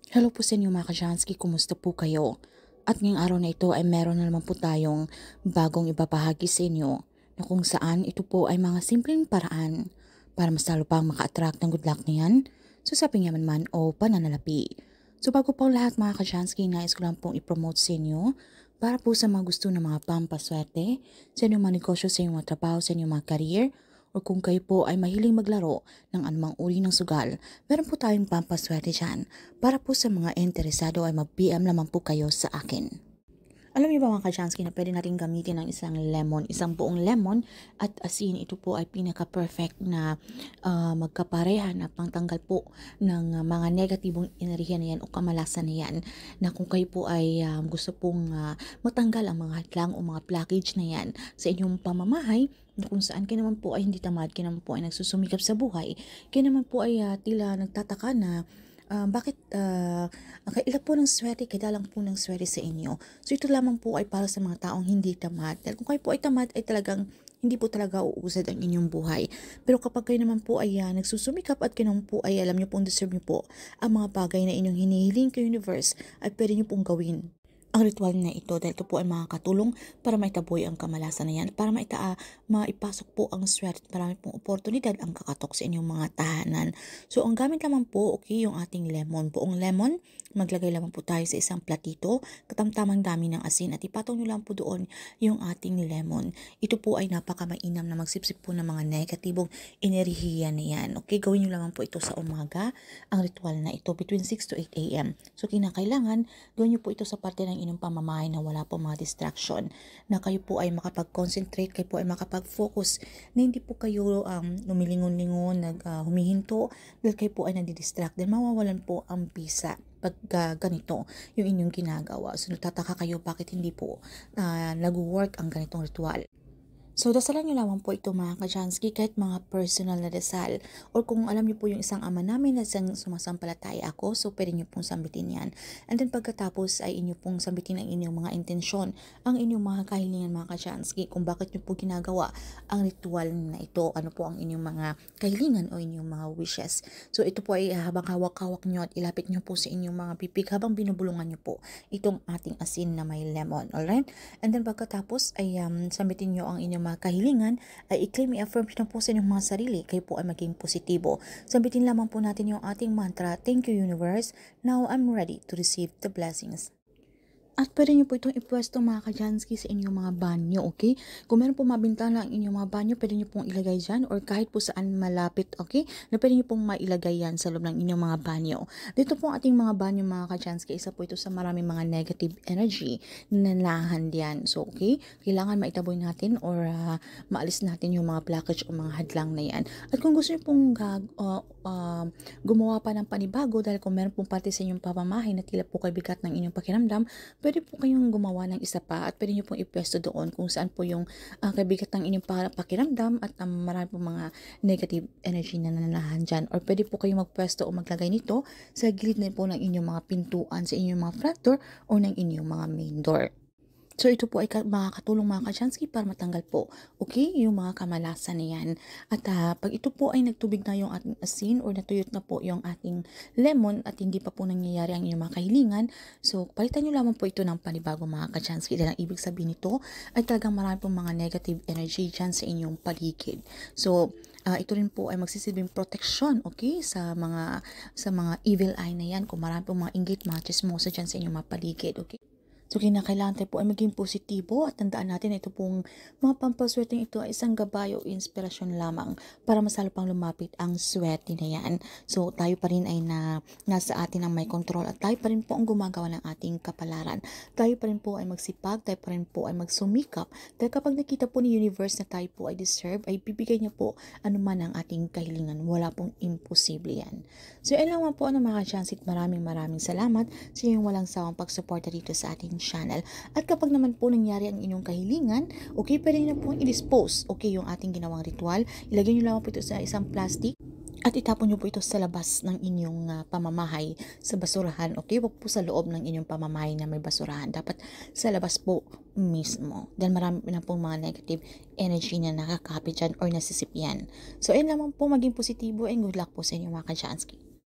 Hello po sa inyo mga Kajansky, kumusta po kayo? At ngayong araw na ito ay meron na naman po tayong bagong ibabahagi sa inyo na kung saan ito po ay mga simpleng paraan para mas lalo pang maka-attract ng good luck na yan sa saping yaman man o pananalapi. So bago po ang lahat mga Kajansky, nais ko lang pong i-promote sa inyo para po sa mga gusto ng mga pampaswerte sa inyong mga negosyo, sa inyong mga trabaho, sa inyong mga career, o kung kayo po ay mahiling maglaro ng anumang uri ng sugal, meron po tayong pampaswerte dyan. Para po sa mga interesado ay mag-PM lamang po kayo sa akin. Alam niyo ba mga Kajansky na pwede natin gamitin ng isang buong lemon at asin. Ito po ay pinaka-perfect na magkapareha na pangtanggal po ng mga negatibong enerhiya na yan o kamalasan na yan, na kung kayo po ay gusto pong matanggal ang mga hadlang o mga blockage na yan sa inyong pamamahay, na kung saan kayo naman po ay hindi tamad, kayo naman po ay nagsusumikap sa buhay, kayo naman po ay tila nagtataka na bakit kaila po ng swerte, kailangan po ng swerte sa inyo. So ito lamang po ay para sa mga taong hindi tamad. Dahil kung kayo po ay tamad ay talagang hindi po talaga uusad ang inyong buhay. Pero kapag kayo naman po ay nagsusumikap at kayo naman po ay alam nyo pong deserve nyo po ang mga bagay na inyong hinihiling kay universe, ay pwede nyo pong gawin ang ritual na ito, dahil ito po ay makakatulong para maitaboy ang kamalasan na yan, para maipasok po ang swerte at marami pong oportunidad ang kakatok sa inyong mga tahanan. So ang gamit lamang po, okay, yung ating lemon, buong lemon, maglagay lamang po tayo sa isang platito, katamtamang dami ng asin, at ipatong nyo lang po doon yung ating lemon. Ito po ay napakamainam na magsipsip po ng mga negatibong enerhiya na yan. Okay, gawin nyo lamang po ito sa umaga, ang ritual na ito between 6 to 8 a.m. So kinakailangan, gawin nyo po ito sa parte ng inyong pamamahay na wala po mga distraction, na kayo po ay makapag-concentrate, kayo po ay makapag-focus, na hindi po kayo lumilingon-lingon, humihinto, dahil kayo po ay nadidistract, then mawawalan po ang bisa pag ganito yung inyong ginagawa. So nagtataka kayo bakit hindi po nag-work ang ganitong ritual. So, dasalan nyo lamang po ito mga Kajansky, kahit mga personal na dasal. Or kung alam nyo po yung isang ama namin na isang sumasampalataya ako, so pwede nyo pong sambitin yan. And then pagkatapos ay inyo pong sambitin ang inyong mga intensyon, ang inyong mga kahilingan mga Kajansky, kung bakit nyo po ginagawa ang ritual na ito, ano po ang inyong mga kahilingan o inyong mga wishes. So, ito po ay habang hawak-hawak nyo at ilapit nyo po sa inyong mga bibig habang binubulungan nyo po itong ating asin na may lemon. Alright? And then pagkatapos ay sambitin nyo ang inyong mga kahilingan, ay i-claim, i-affirm nyo po sa inyong mga sarili, kayo po ay maging positibo. Sambitin lamang po natin yung ating mantra, "Thank you universe, now I'm ready to receive the blessings." At pwede nyo po itong ipwesto mga Kajansky sa inyong mga banyo, okay? Kung meron po mabintana ang inyong mga banyo, pwede nyo pong ilagay dyan, or kahit po saan malapit, okay? Na pwede nyo pong mailagay yan sa loob ng inyong mga banyo. Dito po ating mga banyo mga Kajansky, isa po ito sa maraming mga negative energy na nalahan diyan. So, okay? Kailangan maitaboy natin or maalis natin yung mga blockage o mga hadlang na yan. At kung gusto nyo pong gumawa pa ng panibago, dahil kung meron pong parte sa inyong pamamahay na tila po kay bigat ng inyong pakiramdam, pwede po kayong gumawa ng isa pa at pwede nyo pong ipwesto doon kung saan po yung kabigat ng inyong pakiramdam at marami po mga negative energy na nananahan dyan. Or pwede po kayong magpwesto o maglagay nito sa gilid na po ng inyong mga pintuan, sa inyong mga front door o ng inyong mga main door. So ito po ay makakatulong mga Kajansky para matanggal po, okay, yung mga kamalasan na yan. At pag ito po ay nagtubig na yung ating asin or natuyot na po yung ating lemon at hindi pa po nangyayari ang inyong mga kahilingan, so palitan nyo lamang po ito ng panibago mga Kajansky. Dahil ang ibig sabihin nito ay talagang marami pong mga negative energy dyan sa inyong paligid. So ito rin po ay magsisilbing protection, okay, sa mga evil eye na yan, kung marami pong mga inggit, mga chismosa dyan sa inyong mga paligid, okay. So, kinakailangan tayo po ay maging positibo at tandaan natin na ito pong mga pampaswerteng ito ay isang gabay o inspirasyon lamang para mas lalo pang lumapit ang swerte na yan. So, tayo pa rin ay nasa atin ang may control at tayo pa rin po ang gumagawa ng ating kapalaran. Tayo pa rin po ay magsipag, tayo pa rin po ay magsumikap. Dahil kapag nakita po ni universe na tayo po ay deserve, ay bibigay niya po anuman ang ating kahilingan. Wala pong imposible yan. So, yan lang po ang mga chance at maraming salamat sa inyong walang sawang pagsuporta dito sa ating channel. At kapag naman po nangyari ang inyong kahilingan, okay, pwede na po i-dispose, okay, yung ating ginawang ritual. Ilagay nyo lang po ito sa isang plastic at itapon nyo po ito sa labas ng inyong pamamahay, sa basurahan, okay? Huwag po sa loob ng inyong pamamahay na may basurahan. Dapat sa labas po mismo. Dahil marami na pong mga negative energy na nakakapit dyan or nasisip yan. So, ayun lamang po, maging positibo and good luck po sa inyo mga Kajansky.